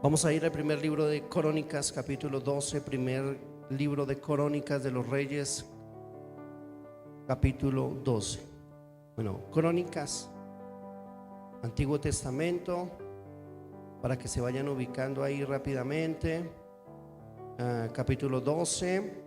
Vamos a ir al primer libro de Crónicas, capítulo 12, primer libro de Crónicas de los Reyes, capítulo 12. Bueno, Crónicas, Antiguo Testamento, para que se vayan ubicando ahí rápidamente. Capítulo 12.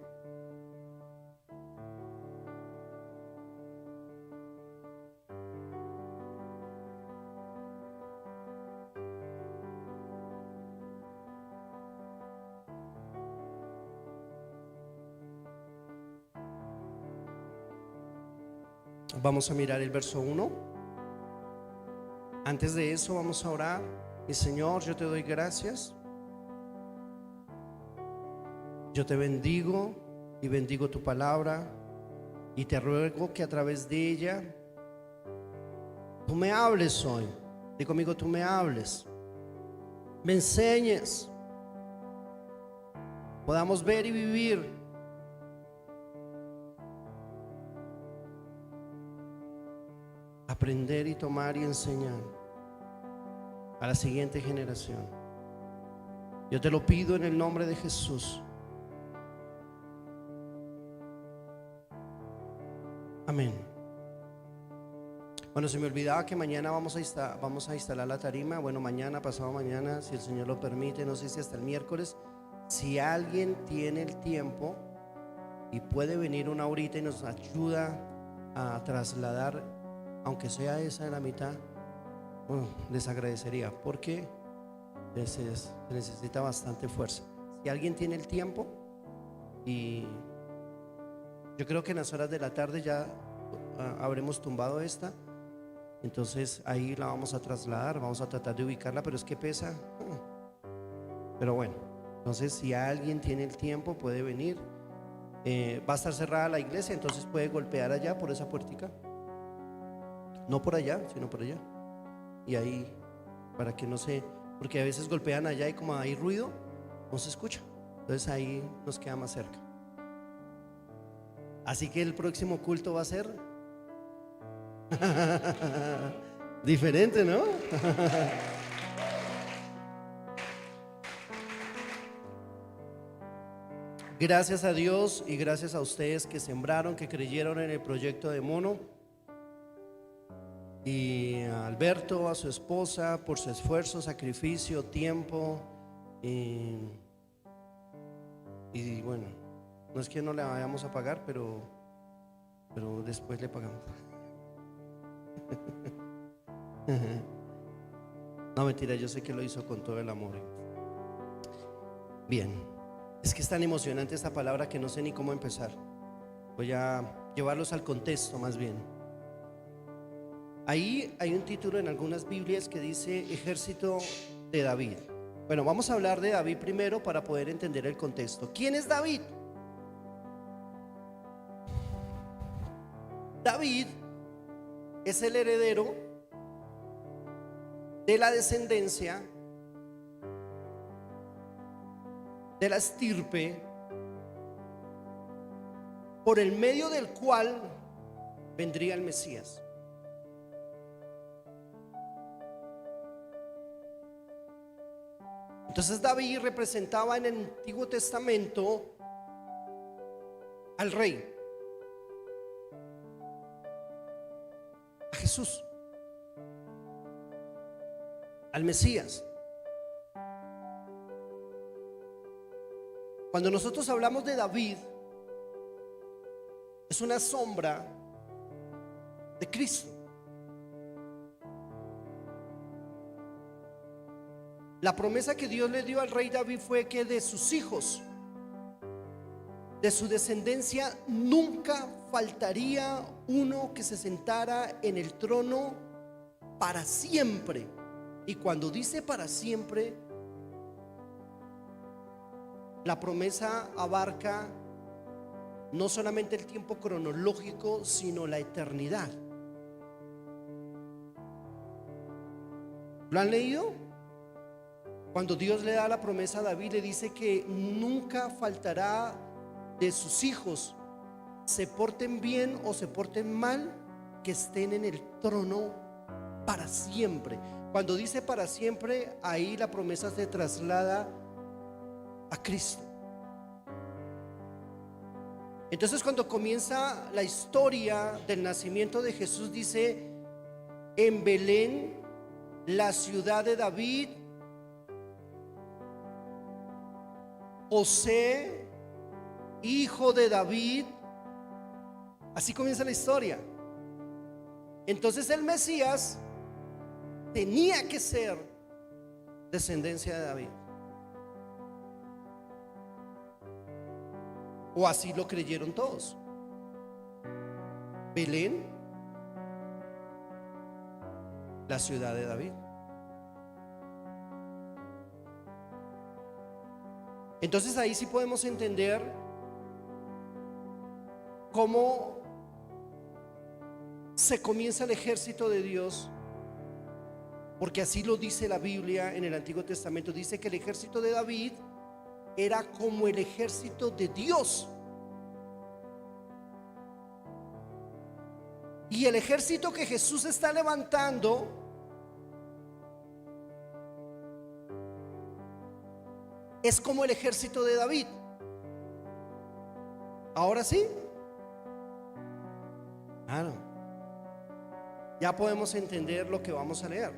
Vamos a mirar el verso 1. Antes de eso vamos a orar. Y Señor, yo te doy gracias. Yo te bendigo y bendigo tu palabra. Y te ruego que a través de ella tú me hables hoy. Di conmigo, tú me hables, me enseñes, podamos ver y vivir aprender y tomar y enseñar a la siguiente generación. Yo te lo pido en el nombre de Jesús. Amén. Bueno, se me olvidaba que mañana vamos a instalar la tarima. Bueno, mañana, pasado mañana, si el Señor lo permite, no sé si hasta el miércoles. Si alguien tiene el tiempo y puede venir una horita y nos ayuda a trasladar, aunque sea esa de la mitad, bueno, les agradecería, porque se necesita bastante fuerza. Si alguien tiene el tiempo, y yo creo que en las horas de la tarde ya habremos tumbado esta, entonces ahí la vamos a trasladar, vamos a tratar de ubicarla, pero es que pesa. Pero bueno, entonces si alguien tiene el tiempo puede venir. Va a estar cerrada la iglesia, entonces puede golpear allá por esa puertica. No por allá, sino por allá. Y ahí, para que no se, porque a veces golpean allá y como hay ruido, no se escucha. Entonces ahí nos queda más cerca. Así que el próximo culto va a ser diferente, ¿no? Gracias a Dios y gracias a ustedes que sembraron, que creyeron en el proyecto de Mono. Y a Alberto, a su esposa, por su esfuerzo, sacrificio, tiempo. Y bueno, no es que no le vayamos a pagar, pero después le pagamos. No, mentira, yo sé que lo hizo con todo el amor. Bien, es que es tan emocionante esta palabra que no sé ni cómo empezar. Voy a llevarlos al contexto más bien. Ahí hay un título en algunas Biblias que dice Ejército de David. Bueno, vamos a hablar de David primero para poder entender el contexto. ¿Quién es David? David es el heredero de la descendencia de la estirpe por el medio del cual vendría el Mesías. Entonces David representaba en el Antiguo Testamento al rey, a Jesús, al Mesías. Cuando nosotros hablamos de David, es una sombra de Cristo. La promesa que Dios le dio al rey David fue que de sus hijos, de su descendencia, nunca faltaría uno que se sentara en el trono para siempre. Y cuando dice para siempre, la promesa abarca no solamente el tiempo cronológico, sino la eternidad. ¿Lo han leído? Cuando Dios le da la promesa a David, le dice que nunca faltará de sus hijos, se porten bien o se porten mal, que estén en el trono para siempre. Cuando dice para siempre, ahí la promesa se traslada a Cristo. Entonces, cuando comienza la historia del nacimiento de Jesús, dice: en Belén, la ciudad de David, José, hijo de David. Así comienza la historia. Entonces el Mesías tenía que ser descendencia de David, o así lo creyeron todos. Belén, la ciudad de David. Entonces ahí sí podemos entender cómo se comienza el ejército de Dios, porque así lo dice la Biblia en el Antiguo Testamento. Dice que el ejército de David era como el ejército de Dios. Y el ejército que Jesús está levantando es como el ejército de David. Ahora sí, claro, ya podemos entender lo que vamos a leer.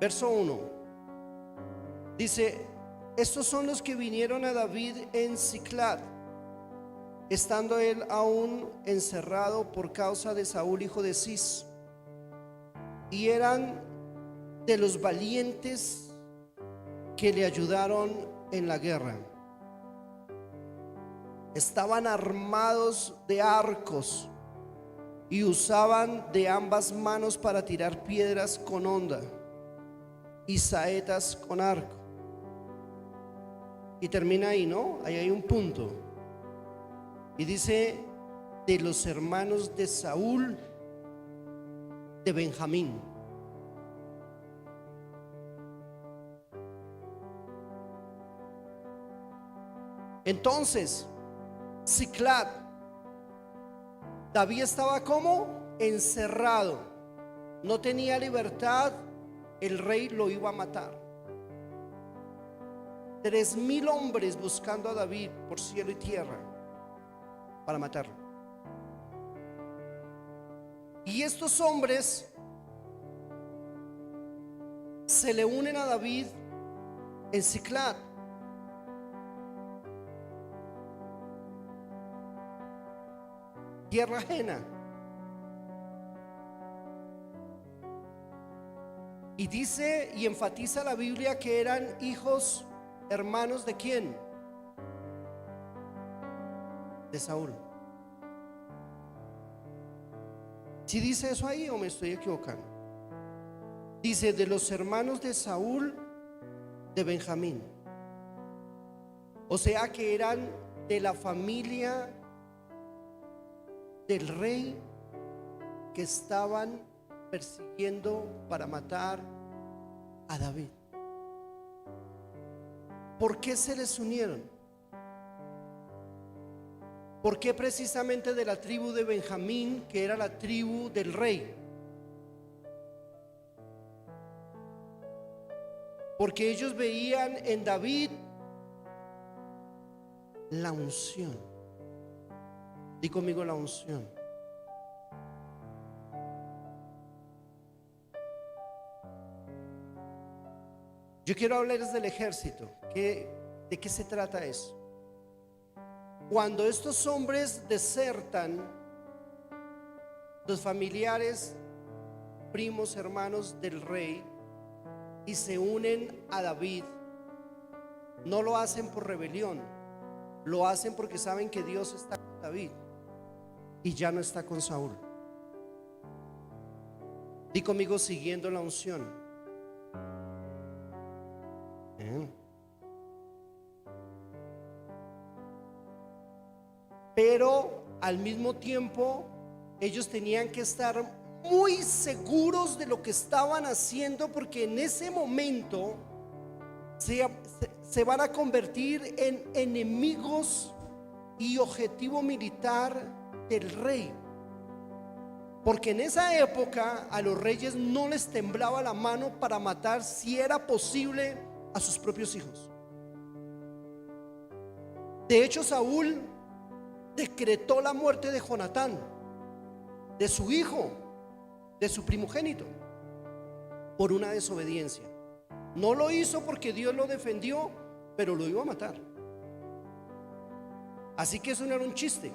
Verso 1 dice: estos son los que vinieron a David en Siclag, estando él aún encerrado por causa de Saúl, hijo de Cis, y eran de los valientes que le ayudaron en la guerra. Estaban armados de arcos y usaban de ambas manos para tirar piedras con honda y saetas con arco. Y termina ahí, ¿no? Ahí hay un punto. Y dice: de los hermanos de Saúl, de Benjamín. Entonces, Siclag, David estaba como encerrado, no tenía libertad, el rey lo iba a matar. 3,000 hombres buscando a David por cielo y tierra para matarlo. Y estos hombres se le unen a David en Siclag. Tierra ajena. Y dice y enfatiza la Biblia que eran hijos, hermanos de ¿quién? De Saúl. ¿Sí dice eso ahí o me estoy equivocando? Dice: de los hermanos de Saúl, de Benjamín. O sea que eran de la familia del rey que estaban persiguiendo para matar a David. ¿Por qué se les unieron? ¿Por qué precisamente de la tribu de Benjamín, que era la tribu del rey? Porque ellos veían en David la unción. Di conmigo: la unción. Yo quiero hablarles del ejército. ¿De qué se trata eso? Cuando estos hombres desertan, los familiares, primos, hermanos del rey, y se unen a David, no lo hacen por rebelión, lo hacen porque saben que Dios está con David y ya no está con Saúl. Di conmigo: siguiendo la unción. Pero al mismo tiempo ellos tenían que estar muy seguros de lo que estaban haciendo, porque en ese momento se van a convertir en enemigos y objetivo militar del rey. Porque en esa época a los reyes no les temblaba la mano para matar, si era posible, a sus propios hijos. De hecho, Saúl decretó la muerte de Jonatán, de su hijo, de su primogénito, por una desobediencia. No lo hizo porque Dios lo defendió, pero lo iba a matar. Así que eso no era un chiste.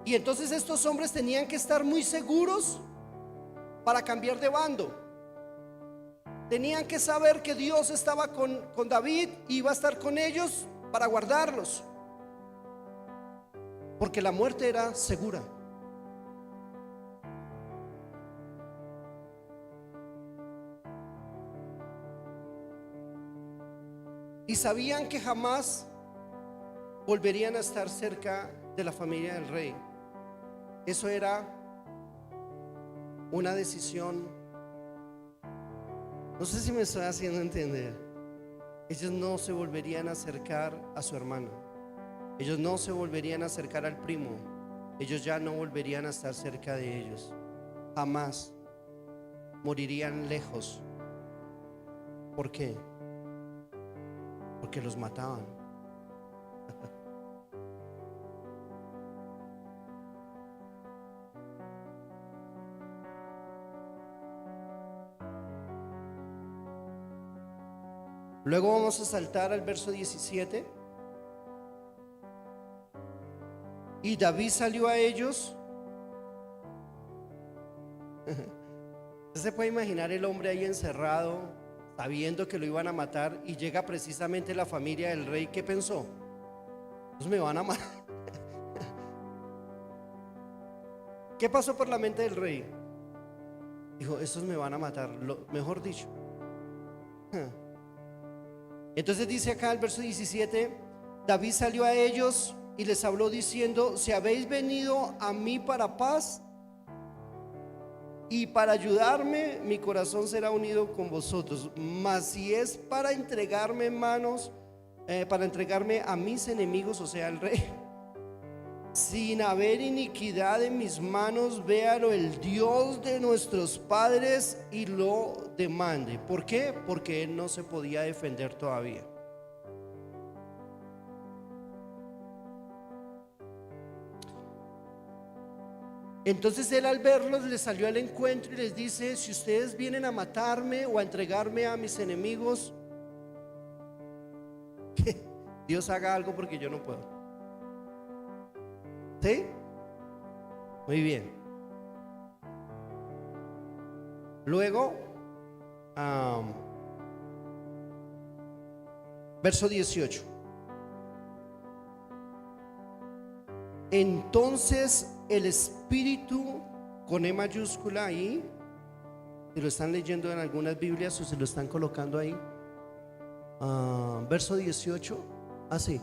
Y entonces estos hombres tenían que estar muy seguros para cambiar de bando. Tenían que saber que Dios estaba con David y iba a estar con ellos para guardarlos, porque la muerte era segura. Y sabían que jamás volverían a estar cerca de la familia del rey. Eso era una decisión. No sé si me estoy haciendo entender. Ellos no se volverían a acercar a su hermano. Ellos no se volverían a acercar al primo. Ellos ya no volverían a estar cerca de ellos. Jamás. Morirían lejos. ¿Por qué? Porque los mataban. Luego vamos a saltar al verso 17. Y David salió a ellos. Usted se puede imaginar el hombre ahí encerrado, sabiendo que lo iban a matar, y llega precisamente la familia del rey. ¿Qué pensó? Pues me van a matar. ¿Qué pasó por la mente del rey? Dijo, estos me van a matar, mejor dicho. Entonces dice acá el verso 17: David salió a ellos y les habló diciendo: si habéis venido a mí para paz y para ayudarme, mi corazón será unido con vosotros. Mas si es para entregarme en manos, para entregarme a mis enemigos, o sea, al rey, sin haber iniquidad en mis manos, véalo el Dios de nuestros padres y lo demande. ¿Por qué? Porque él no se podía defender todavía. Entonces él, al verlos, les salió al encuentro y les dice: si ustedes vienen a matarme o a entregarme a mis enemigos, que Dios haga algo, porque yo no puedo. ¿Sí? Muy bien. Luego, verso 18. Entonces el Espíritu, con E mayúscula ahí, si lo están leyendo en algunas Biblias o se lo están colocando ahí, verso 18, así.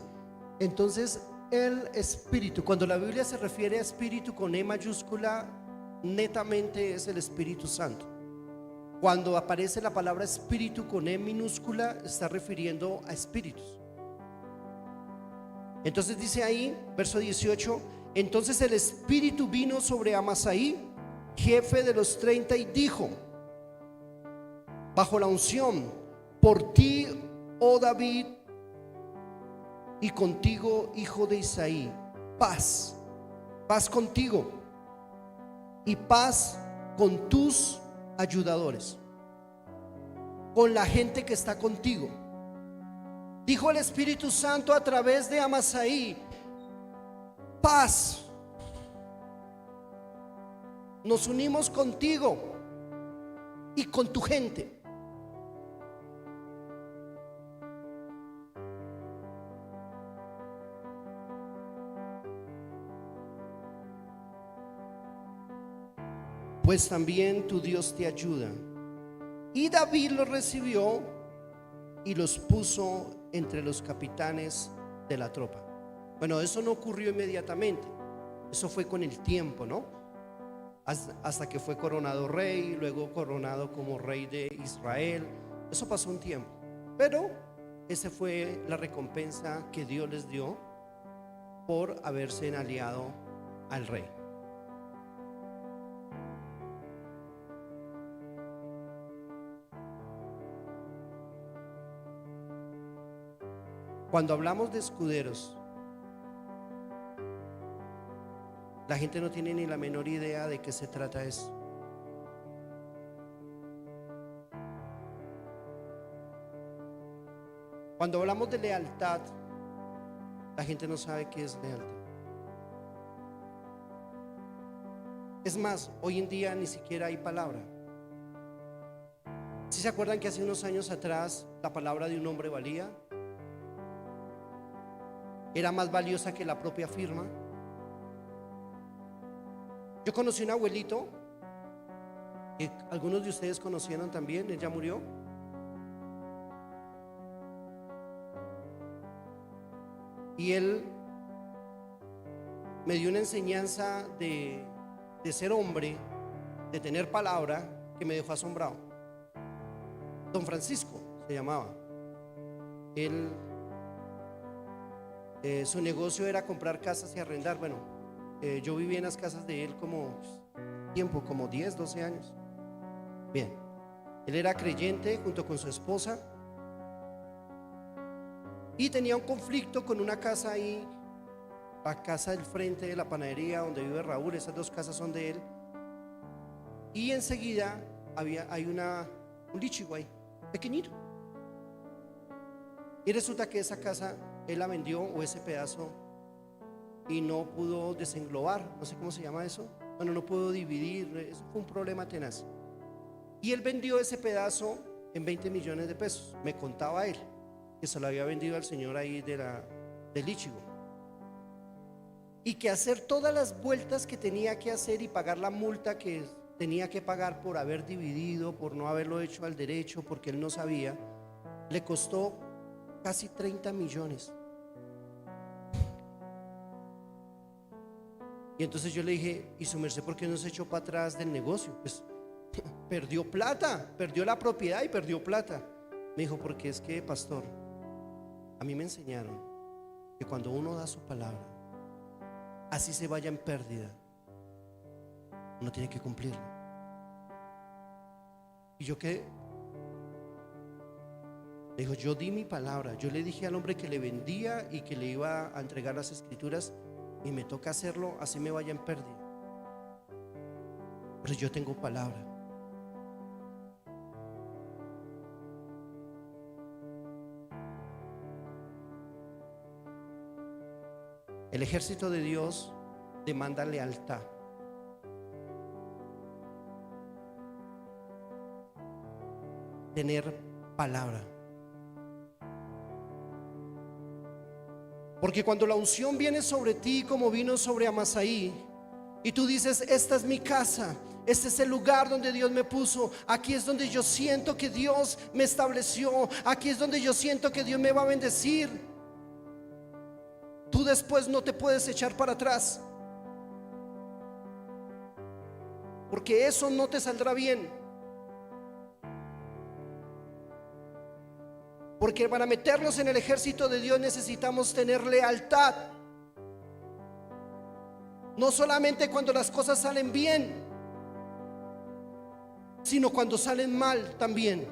Entonces el Espíritu, cuando la Biblia se refiere a Espíritu con E mayúscula, netamente es el Espíritu Santo. Cuando aparece la palabra Espíritu con E minúscula, está refiriendo a espíritus. Entonces dice ahí, verso 18: entonces el Espíritu vino sobre Amasaí, jefe de los 30, y dijo, bajo la unción: por ti, oh David, y contigo, hijo de Isaí, paz, paz contigo y paz con tus ayudadores, con la gente que está contigo. Dijo el Espíritu Santo a través de Amasaí: paz, nos unimos contigo y con tu gente. Pues también tu Dios te ayuda. Y David los recibió y los puso entre los capitanes de la tropa. Bueno, eso no ocurrió inmediatamente, eso fue con el tiempo, ¿no? Hasta que fue coronado rey, luego coronado como rey de Israel. Eso pasó un tiempo, pero esa fue la recompensa que Dios les dio por haberse aliado al rey. Cuando hablamos de escuderos, la gente no tiene ni la menor idea de qué se trata eso. Cuando hablamos de lealtad, la gente no sabe qué es lealtad. Es más, hoy en día ni siquiera hay palabra. ¿Sí se acuerdan que hace unos años atrás la palabra de un hombre valía? Era más valiosa que la propia firma. Yo conocí un abuelito que algunos de ustedes conocieron también. Él ya murió. Y él me dio una enseñanza de ser hombre, de tener palabra, que me dejó asombrado. Don Francisco se llamaba. Él, su negocio era comprar casas y arrendar. Bueno, yo viví en las casas de él como 10, 12 años. Bien, él era creyente junto con su esposa y tenía un conflicto con una casa ahí, la casa del frente de la panadería donde vive Raúl. Esas dos casas son de él. Y enseguida hay un lichiguay pequeñito. Y resulta que esa casa él la vendió, o ese pedazo, y no pudo desenglobar, no sé cómo se llama eso. Bueno, no pudo dividir. Eso fue un problema tenaz. Y él vendió ese pedazo en 20 millones de pesos. Me contaba él que se lo había vendido al señor ahí del Ichigo, y que hacer todas las vueltas que tenía que hacer y pagar la multa que tenía que pagar por haber dividido, por no haberlo hecho al derecho, porque él no sabía, le costó casi 30 millones. Y entonces yo le dije: ¿y su merced por qué no se echó para atrás del negocio? Pues perdió plata, perdió la propiedad y perdió plata. Me dijo: porque es que, pastor, a mí me enseñaron que cuando uno da su palabra, así se vaya en pérdida, uno tiene que cumplirla. Y yo qué, le dijo: yo di mi palabra, yo le dije al hombre que le vendía y que le iba a entregar las escrituras, y me toca hacerlo así me vaya en pérdida, pero yo tengo palabra. El ejército de Dios demanda lealtad. Tener palabra. Porque cuando la unción viene sobre ti como vino sobre Amasaí, y tú dices: esta es mi casa, este es el lugar donde Dios me puso, aquí es donde yo siento que Dios me estableció, aquí es donde yo siento que Dios me va a bendecir, tú después no te puedes echar para atrás, porque eso no te saldrá bien. Porque para meternos en el ejército de Dios necesitamos tener lealtad. No solamente cuando las cosas salen bien, sino cuando salen mal también.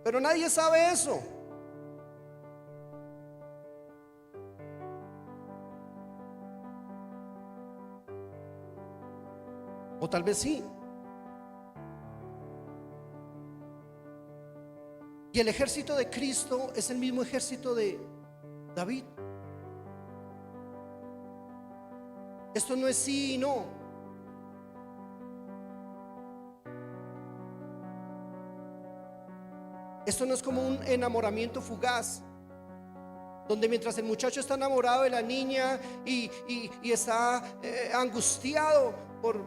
Pero nadie sabe eso. O tal vez sí. Y el ejército de Cristo es el mismo ejército de David. Esto no es sí y no. Esto no es como un enamoramiento fugaz, donde mientras el muchacho está enamorado de la niña y está angustiado por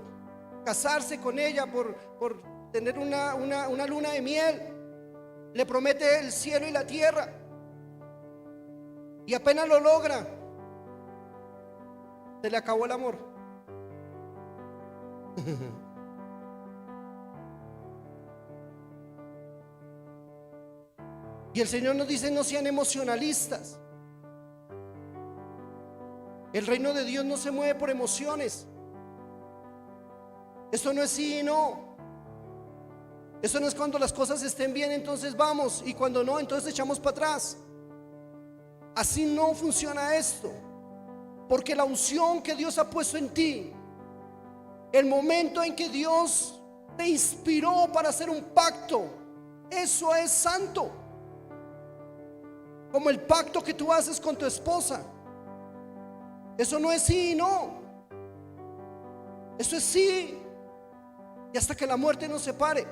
casarse con ella, por tener una luna de miel, le promete el cielo y la tierra, y apenas lo logra, se le acabó el amor. Y el Señor nos dice: no sean emocionalistas. El reino de Dios no se mueve por emociones. Esto no es sí y no. Eso no es cuando las cosas estén bien, entonces vamos, y cuando no, entonces echamos para atrás. Así no funciona esto, porque la unción que Dios ha puesto en ti, el momento en que Dios te inspiró para hacer un pacto, eso es santo. Como el pacto que tú haces con tu esposa. Eso no es sí y no. Eso es sí, y hasta que la muerte nos separe.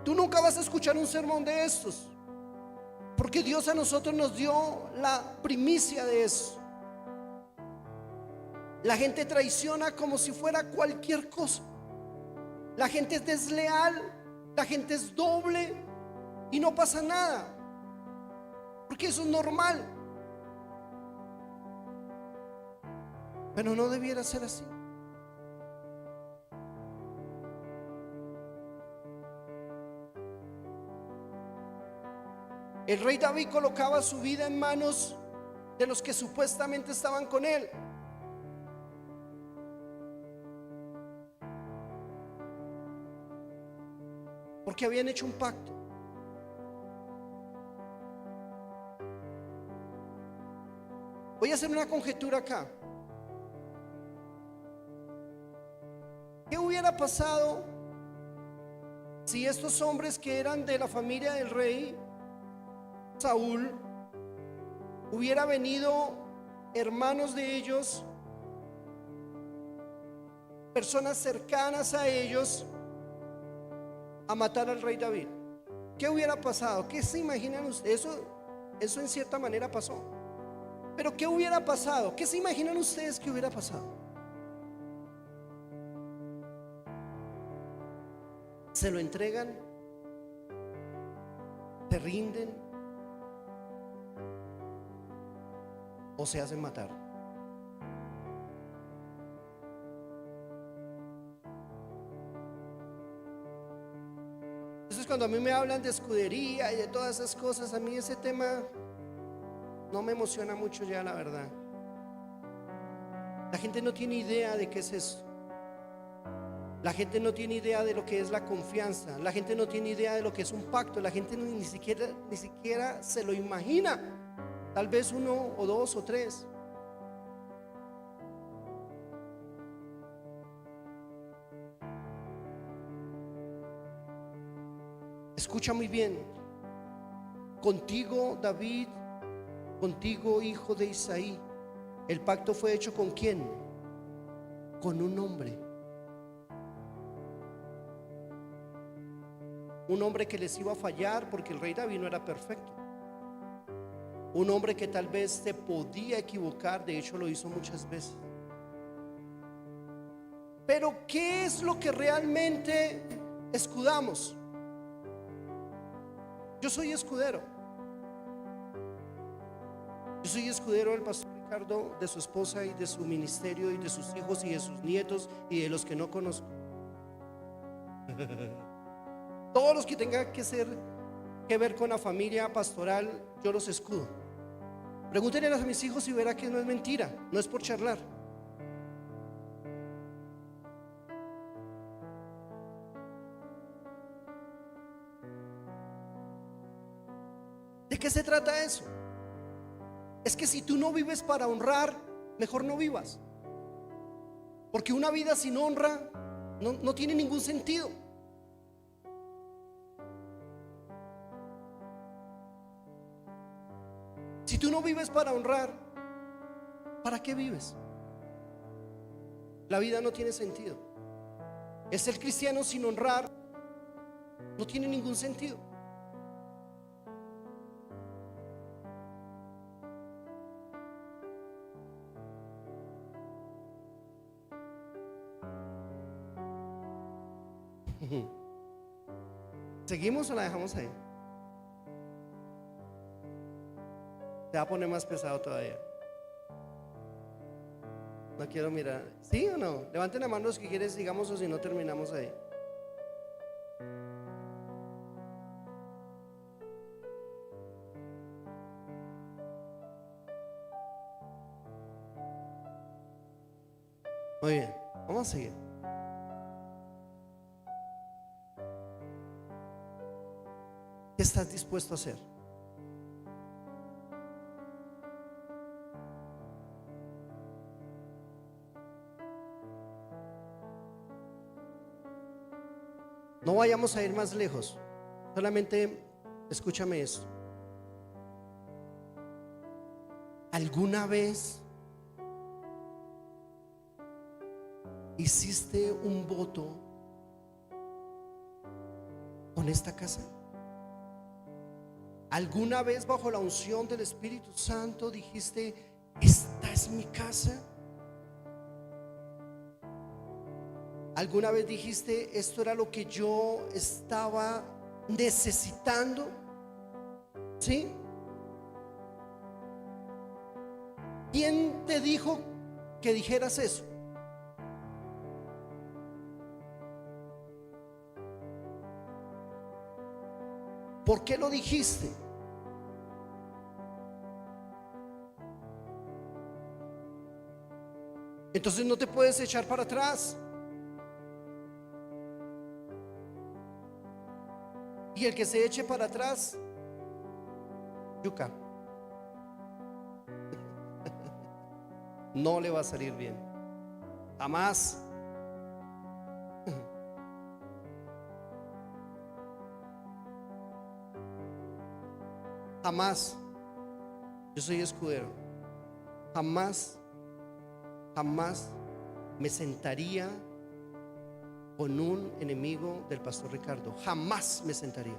Tú nunca vas a escuchar un sermón de estos, porque Dios a nosotros nos dio la primicia de eso. La gente traiciona como si fuera cualquier cosa. La gente es desleal, la gente es doble y no pasa nada, porque eso es normal. Pero no debiera ser así. El rey David colocaba su vida en manos de los que supuestamente estaban con él. Porque habían hecho un pacto. Voy a hacer una conjetura acá. ¿Qué hubiera pasado si estos hombres que eran de la familia del rey Saúl, hubiera venido hermanos de ellos, personas cercanas a ellos, a matar al rey David? ¿Qué hubiera pasado? ¿Qué se imaginan ustedes? Eso en cierta manera pasó. Pero ¿qué hubiera pasado? ¿Qué se imaginan ustedes que hubiera pasado? ¿Se lo entregan? ¿Se rinden? ¿O se hacen matar? Entonces, cuando a mí me hablan de escudería y de todas esas cosas, a mí ese tema no me emociona mucho ya, la verdad. La gente no tiene idea de qué es eso. La gente no tiene idea de lo que es la confianza. La gente no tiene idea de lo que es un pacto. La gente ni siquiera se lo imagina. Tal vez uno o dos o tres. Escucha muy bien. Contigo, David, contigo, hijo de Isaí, el pacto fue hecho ¿con quién? Con un hombre. Un hombre que les iba a fallar, porque el rey David no era perfecto. Un hombre que tal vez se podía equivocar, de hecho lo hizo muchas veces. Pero ¿qué es lo que realmente escudamos? Yo soy escudero. Yo soy escudero del pastor Ricardo, de su esposa y de su ministerio y de sus hijos y de sus nietos y de los que no conozco. Todos los que tengan que ver con la familia pastoral, yo los escudo. Pregúntenle a mis hijos y verá que no es mentira, no es por charlar. ¿De qué se trata eso? Es que si tú no vives para honrar, mejor no vivas. Porque una vida sin honra no tiene ningún sentido. Si tú no vives para honrar, ¿para qué vives? La vida no tiene sentido. El ser cristiano sin honrar no tiene ningún sentido. ¿Seguimos o la dejamos ahí? Se va a poner más pesado todavía. No quiero mirar. ¿Sí o no? Levanten la mano los que quieren, sigamos, o si no terminamos ahí. Muy bien, vamos a seguir. ¿Qué estás dispuesto a hacer? No vayamos a ir más lejos. Solamente escúchame esto. ¿Alguna vez hiciste un voto con esta casa? ¿Alguna vez bajo la unción del Espíritu Santo dijiste: esta es mi casa? ¿Alguna vez dijiste: esto era lo que yo estaba necesitando? ¿Sí? ¿Quién te dijo que dijeras eso? ¿Por qué lo dijiste? Entonces no te puedes echar para atrás. Y el que se eche para atrás, yuca, no le va a salir bien. Jamás. Jamás. Yo soy escudero. Jamás me sentaría con un enemigo del pastor Ricardo. Jamás me sentaría.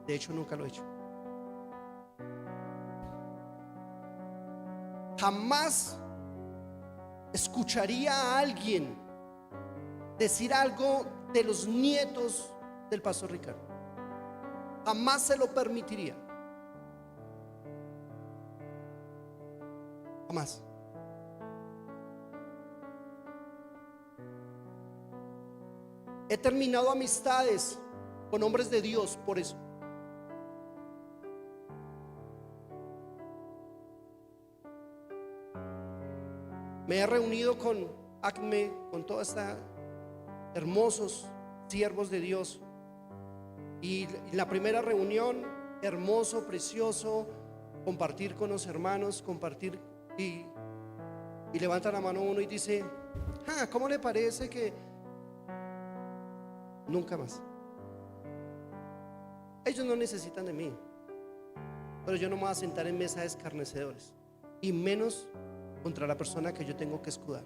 De hecho, nunca lo he hecho. Jamás escucharía a alguien decir algo de los nietos del pastor Ricardo. Jamás se lo permitiría. Jamás. He terminado amistades con hombres de Dios por eso. Me he reunido con ACME, con todos estos hermosos siervos de Dios. Y la primera reunión, hermoso, precioso, compartir con los hermanos, compartir, y levanta la mano uno y dice: ¿cómo le parece que? Nunca más. Ellos no necesitan de mí, pero yo no me voy a sentar en mesa de escarnecedores, y menos contra la persona que yo tengo que escudar.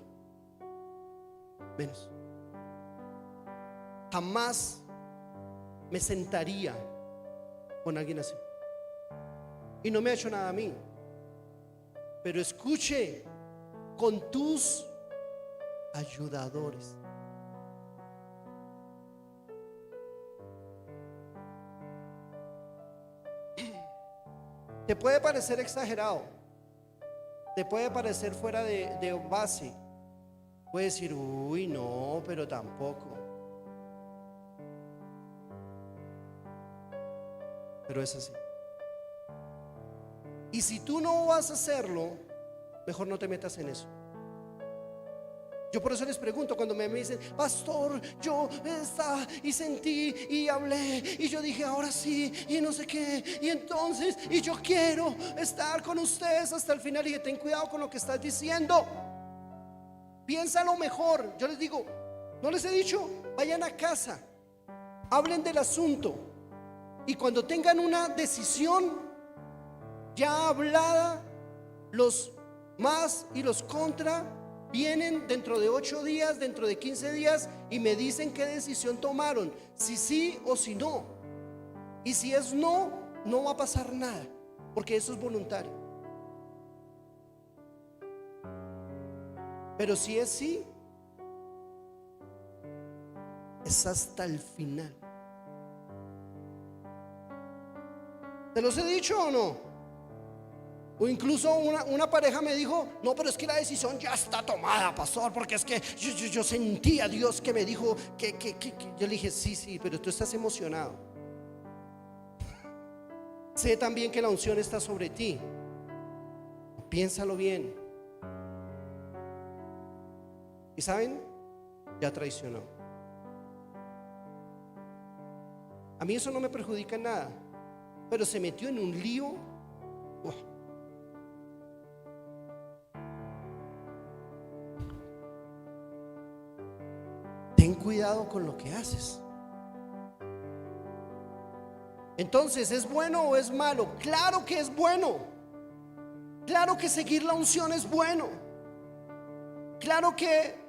Menos. Jamás me sentaría con alguien así. Y no me ha hecho nada a mí. Pero escuche, con tus ayudadores. Te puede parecer exagerado, te puede parecer fuera de base. Puedes decir: uy, no, pero tampoco. Pero es así. Y si tú no vas a hacerlo, mejor no te metas en eso. Yo por eso les pregunto cuando me dicen: pastor, yo estaba y sentí y hablé y yo dije ahora sí y no sé qué, y entonces, y yo quiero estar con ustedes hasta el final. Y dije: ten cuidado con lo que estás diciendo, piénsalo mejor. Yo les digo, no les he dicho, vayan a casa, hablen del asunto, y cuando tengan una decisión ya hablada, los más y los contra vienen dentro de 8 días, dentro de 15 días, y me dicen qué decisión tomaron, si sí o si no. Y si es no, no va a pasar nada, porque eso es voluntario. Pero si es sí, es hasta el final. ¿Te los he dicho o no? O incluso una pareja me dijo: no, pero es que la decisión ya está tomada, pastor, porque es que yo sentí a Dios que me dijo que. Yo le dije: sí, pero tú estás emocionado. Sé también que la unción está sobre ti. Piénsalo bien. ¿Y saben? Ya traicionó. A mí eso no me perjudica en nada, pero se metió en un lío. ¡Uf! Ten cuidado con lo que haces. Entonces, ¿es bueno o es malo? Claro que es bueno. Claro que seguir la unción es bueno. Claro que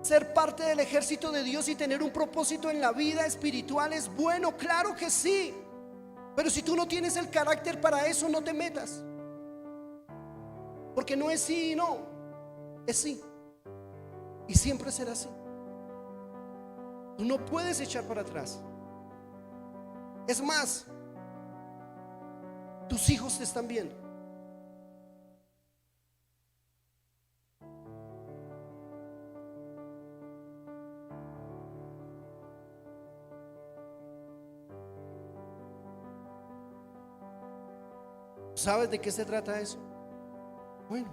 ser parte del ejército de Dios y tener un propósito en la vida espiritual es bueno. Claro que sí. Pero si tú no tienes el carácter para eso, no te metas. Porque no es sí y no, es sí. Y siempre será así. Tú no puedes echar para atrás. Es más, tus hijos te están viendo. ¿Sabes de qué se trata eso? Bueno,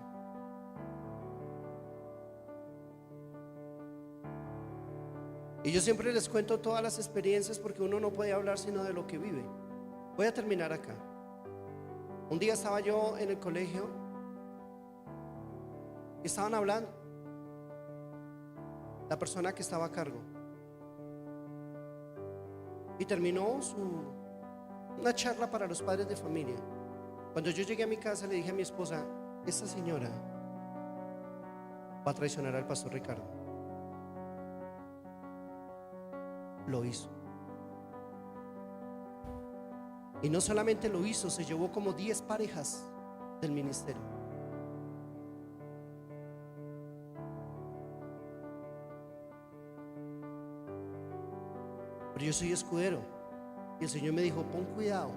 y yo siempre les cuento todas las experiencias porque uno no puede hablar sino de lo que vive. Voy a terminar acá. Un día estaba yo en el colegio y estaban hablando la persona que estaba a cargo y terminó una charla para los padres de familia. Cuando yo llegué a mi casa le dije a mi esposa: esta señora va a traicionar al pastor Ricardo. Lo hizo. Y no solamente lo hizo, se llevó como 10 parejas del ministerio. Pero yo soy escudero y el Señor me dijo: pon cuidado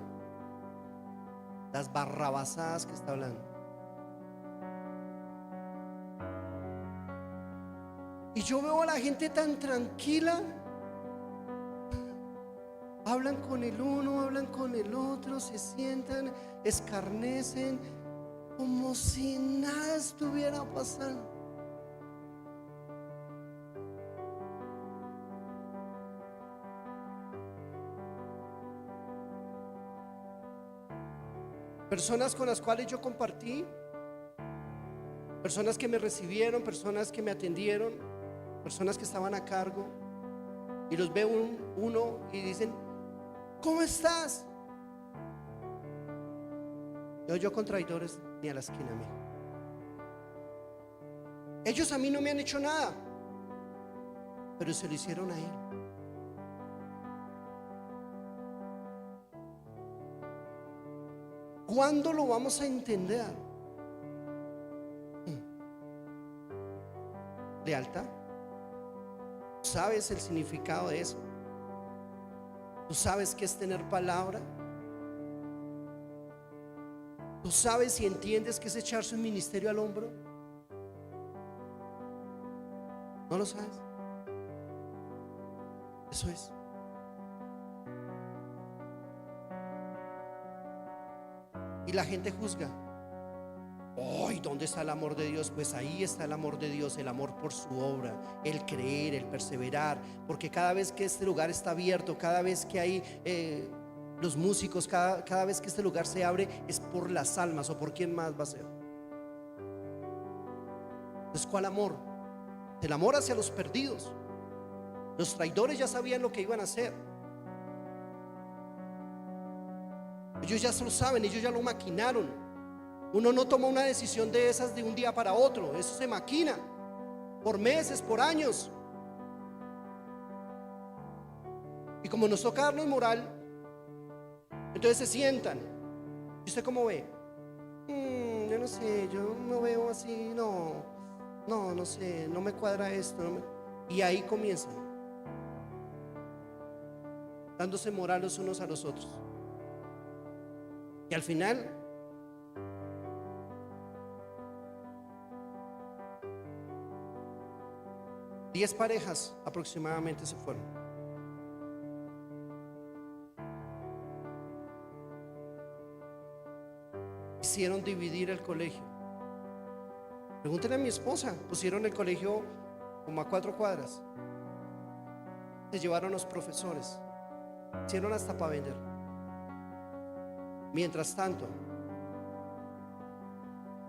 las barrabasadas que está hablando. Y yo veo a la gente tan tranquila. Hablan con el uno, hablan con el otro, se sientan, escarnecen, como si nada estuviera pasando. Personas con las cuales yo compartí, personas que me recibieron, personas que me atendieron, personas que estaban a cargo, y los veo uno y dicen: ¿cómo estás? Yo con traidores ni a la esquina, amigo. Ellos a mí no me han hecho nada, pero se lo hicieron a él. ¿Cuándo lo vamos a entender? Lealtad. ¿Sabes el significado de eso? ¿Tú sabes qué es tener palabra? ¿Tú sabes y entiendes qué es echarse un ministerio al hombro? ¿No lo sabes? Eso es. Y la gente juzga. ¡Ay! ¿Dónde está el amor de Dios? Pues ahí está el amor de Dios, el amor por su obra, el creer, el perseverar. Porque cada vez que este lugar está abierto, cada vez que hay los músicos, cada vez que este lugar se abre, es por las almas. ¿O por quién más va a ser? Entonces, ¿cuál amor? El amor hacia los perdidos. Los traidores ya sabían lo que iban a hacer. Ellos ya lo saben, ellos ya lo maquinaron. Uno no toma una decisión de esas de un día para otro. Eso se maquina por meses, por años. Y como nos toca darnos moral, entonces se sientan. ¿Y usted cómo ve? Yo no sé, yo no veo así. No sé, no me cuadra esto, Y ahí comienzan dándose moral los unos a los otros. Y al final Diez parejas aproximadamente se fueron. Hicieron dividir el colegio. Pregúntenle a mi esposa. Pusieron el colegio como a 4 cuadras. Se llevaron los profesores. hicieron hasta para vender. Mientras tanto,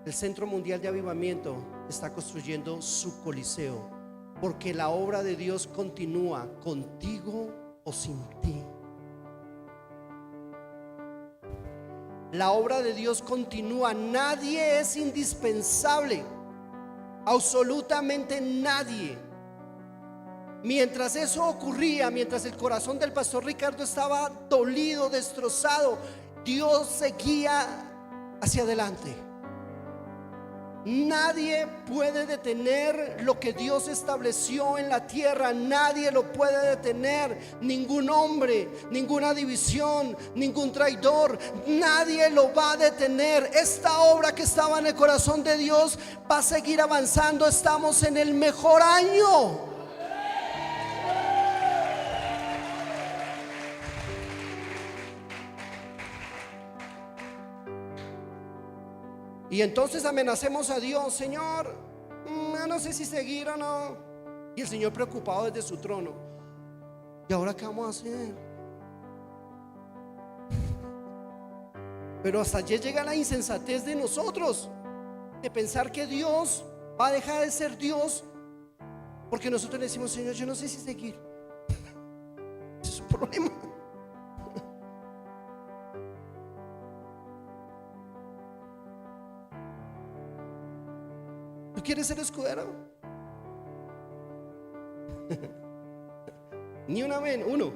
el Centro Mundial de Avivamiento está construyendo su coliseo, porque la obra de Dios continúa contigo o sin ti. La obra de Dios continúa. Nadie es indispensable, absolutamente nadie. Mientras eso ocurría, mientras el corazón del pastor Ricardo estaba dolido, destrozado, Dios seguía hacia adelante. Nadie puede detener lo que Dios estableció en la tierra. Nadie lo puede detener. Ningún hombre, ninguna división, ningún traidor, nadie lo va a detener. Esta obra que estaba en el corazón de Dios va a seguir avanzando. Estamos en el mejor año. Y entonces amenacemos a Dios: Señor, no sé si seguir o no. Y el Señor preocupado desde su trono: ¿y ahora qué vamos a hacer? Pero hasta allí llega la insensatez de nosotros, de pensar que Dios va a dejar de ser Dios porque nosotros le decimos: Señor, yo no sé si seguir. Ese es un problema. ¿Tú quieres ser escudero? Ni un amén, uno.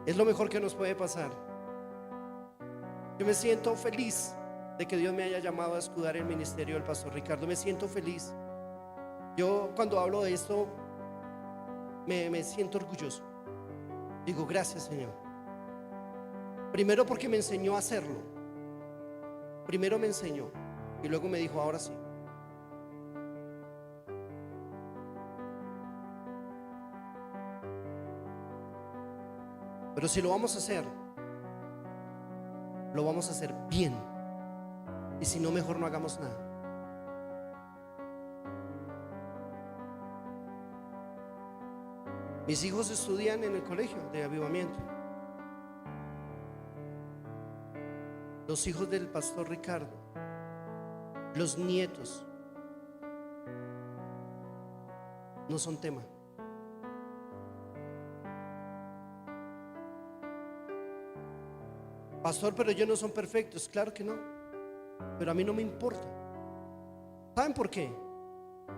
Es lo mejor que nos puede pasar. Yo me siento feliz de que Dios me haya llamado a escudar el ministerio del pastor Ricardo. Me siento feliz. Yo cuando hablo de esto me siento orgulloso. Digo: gracias, Señor. Primero porque me enseñó a hacerlo. Primero me enseñó y luego me dijo: ahora sí. Pero si lo vamos a hacer, lo vamos a hacer bien. Y si no, mejor no hagamos nada. Mis hijos estudian en el colegio de avivamiento. Los hijos del pastor Ricardo, los nietos, no son tema. Pastor, pero ellos no son perfectos. Claro que no, pero a mí no me importa. ¿Saben por qué?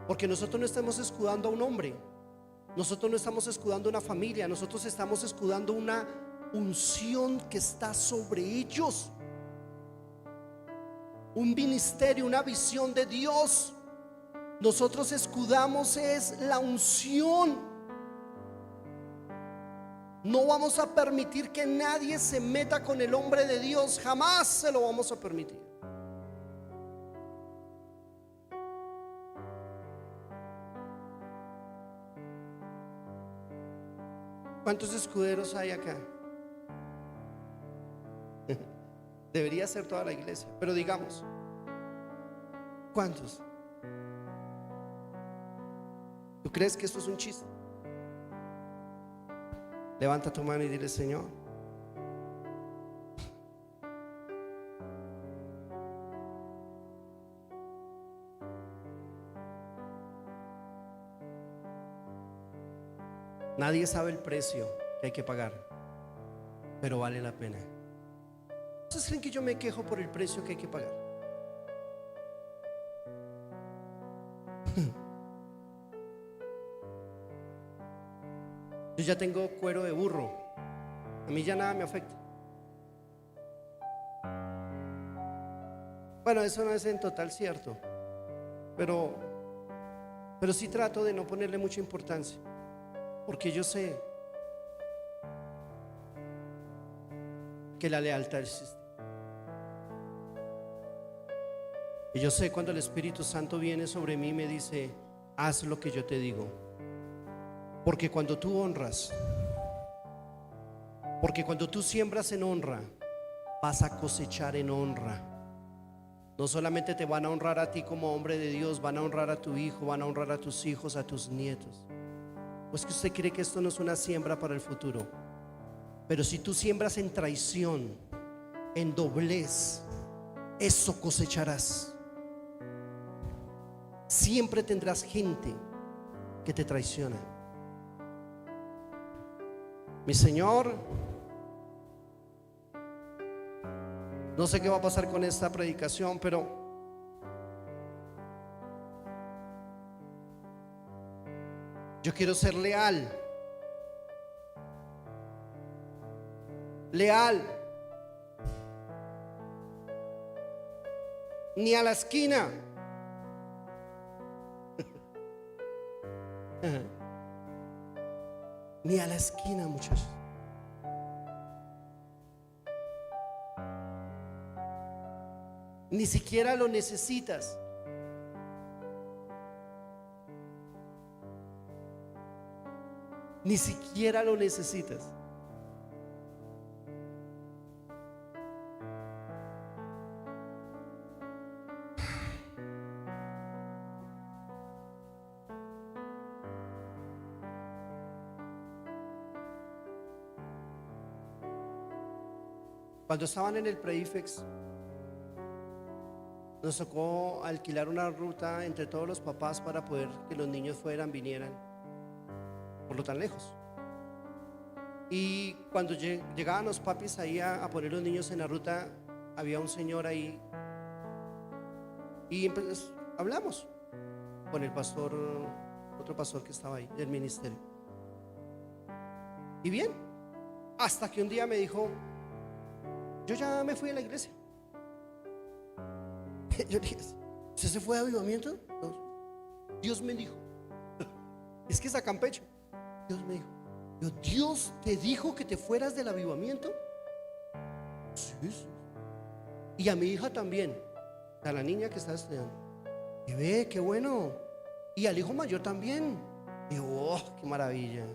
Porque nosotros no estamos escudando a un hombre, nosotros no estamos escudando a una familia, nosotros estamos escudando una unción que está sobre ellos. Un ministerio, una visión de Dios. Nosotros escudamos es la unción. No vamos a permitir que nadie se meta con el hombre de Dios. Jamás se lo vamos a permitir. ¿Cuántos escuderos hay acá? Debería ser toda la iglesia, pero digamos, ¿cuántos? ¿Tú crees que esto es un chiste? Levanta tu mano y dile: Señor, nadie sabe el precio que hay que pagar, pero vale la pena. ¿Ustedes creen que yo me quejo por el precio que hay que pagar? Yo ya tengo cuero de burro. A mí ya nada me afecta. Bueno, eso no es en total cierto, pero sí trato de no ponerle mucha importancia, porque yo sé que la lealtad existe. Y yo sé cuando el Espíritu Santo viene sobre mí y me dice: haz lo que yo te digo. Porque cuando tú honras, porque cuando tú siembras en honra, vas a cosechar en honra. No solamente te van a honrar a ti como hombre de Dios, van a honrar a tu hijo, van a honrar a tus hijos, a tus nietos. ¿O es que usted cree que esto no es una siembra para el futuro? Pero si tú siembras en traición, en doblez, eso cosecharás. Siempre tendrás gente que te traiciona. Mi Señor, no sé qué va a pasar con esta predicación, pero yo quiero ser leal. Leal. Ni a la esquina. Ni a la esquina, muchachos. Ni siquiera lo necesitas. Ni siquiera lo necesitas. Cuando estaban en el Preifex, nos tocó alquilar una ruta entre todos los papás para poder que los niños vinieran por lo tan lejos. Y cuando llegaban los papis ahí a poner los niños en la ruta, había un señor ahí y hablamos con el pastor, otro pastor que estaba ahí del ministerio. Y bien, hasta que un día me dijo: yo ya me fui a la iglesia. Yo dije: ¿usted se fue de avivamiento? No. Dios me dijo. Es que es a Campeche. Dios me dijo. ¿Dios te dijo que te fueras del avivamiento? Sí, sí. Y a mi hija también, a la niña que está estudiando. Y ve, qué bueno. Y al hijo mayor también. Y oh, qué maravilla.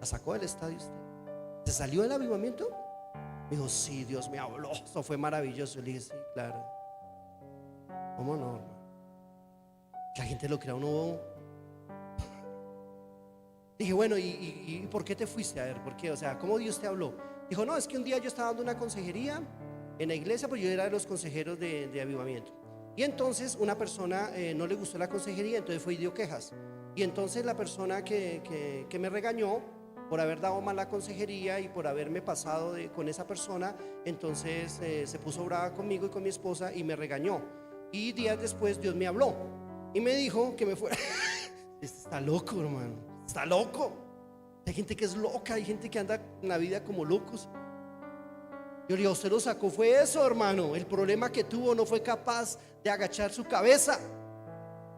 La sacó del estadio usted. ¿Se salió del avivamiento? Me dijo: sí, Dios me habló. Eso fue maravilloso. Le dije: sí, claro. ¿Cómo no, hermano? Que la gente lo crea uno. Dije: bueno, ¿y por qué te fuiste? A ver, ¿por qué? O sea, ¿cómo Dios te habló? Dijo: no, es que un día yo estaba dando una consejería en la iglesia, pues yo era de los consejeros de avivamiento. Y entonces una persona no le gustó la consejería, entonces fue y dio quejas. Y entonces la persona que me regañó por haber dado mal la consejería y por haberme pasado con esa persona, entonces se puso brava conmigo y con mi esposa y me regañó. Y días después Dios me habló y me dijo que me fuera. Este está loco, hermano, está loco. Hay gente que es loca, hay gente que anda en la vida como locos. Yo le digo: usted lo sacó, fue eso, hermano. El problema que tuvo, no fue capaz de agachar su cabeza.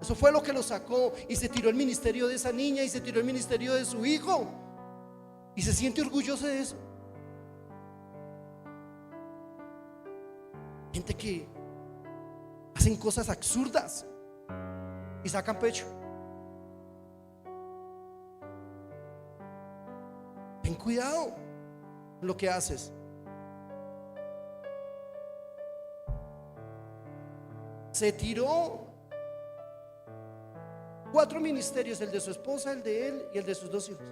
Eso fue lo que lo sacó. Y se tiró el ministerio de esa niña y se tiró el ministerio de su hijo. Y se siente orgulloso de eso. Gente que hacen cosas absurdas y sacan pecho. Ten cuidado con lo que haces. Se tiró 4 ministerios: el de su esposa, el de él y el de sus 2 hijos.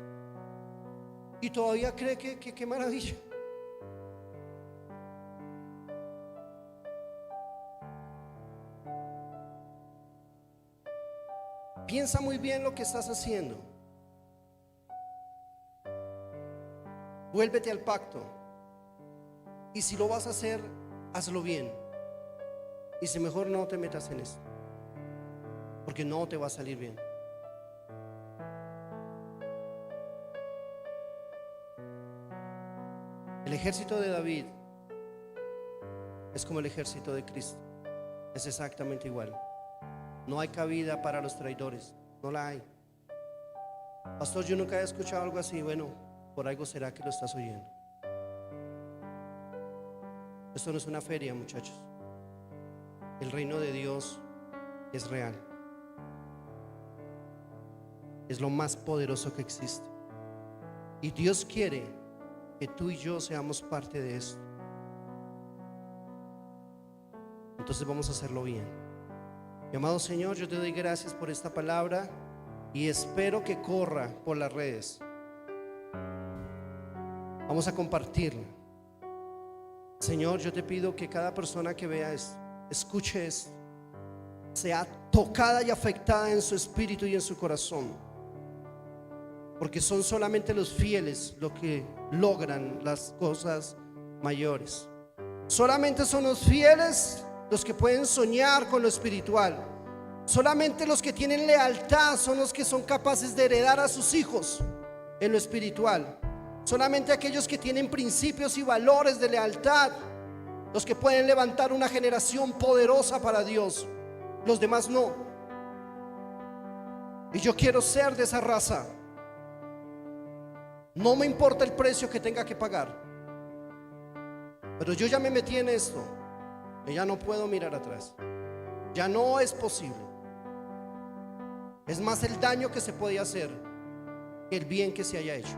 Y todavía cree que qué maravilla. Piensa muy bien lo que estás haciendo. Vuélvete al pacto. Y si lo vas a hacer, hazlo bien. Y si mejor no te metas en eso, porque no te va a salir bien. El ejército de David es como el ejército de Cristo. Es exactamente igual. No hay cabida para los traidores. No la hay. Pastor, yo nunca he escuchado algo así. Bueno, por algo será que lo estás oyendo. Esto no es una feria, muchachos. El reino de Dios es real. Es lo más poderoso que existe. Y Dios quiere que tú y yo seamos parte de esto. Entonces vamos a hacerlo bien. Mi amado Señor, yo te doy gracias por esta palabra. y espero que corra por las redes. Vamos a compartirla. Señor, yo te pido que cada persona que vea esto, escuche esto, sea tocada y afectada en su espíritu y en su corazón, porque son solamente los fieles los que logran las cosas mayores. Solamente son los fieles los que pueden soñar con lo espiritual. Solamente los que tienen lealtad son los que son capaces de heredar a sus hijos en lo espiritual. Solamente aquellos que tienen principios y valores de lealtad, los que pueden levantar una generación poderosa para Dios. Los demás no. Y yo quiero ser de esa raza. No me importa el precio que tenga que pagar, pero yo ya me metí en esto y ya no puedo mirar atrás. Ya no es posible. Es más el daño que se podía hacer que el bien que se haya hecho.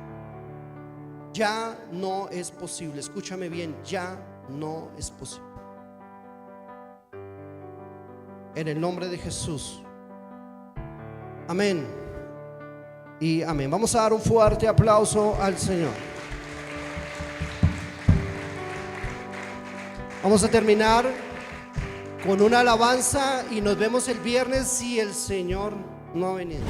Ya no es posible. Escúchame bien, ya no es posible. En el nombre de Jesús. Amén y amén. Vamos a dar un fuerte aplauso al Señor. Vamos a terminar con una alabanza y nos vemos el viernes si el Señor no ha venido.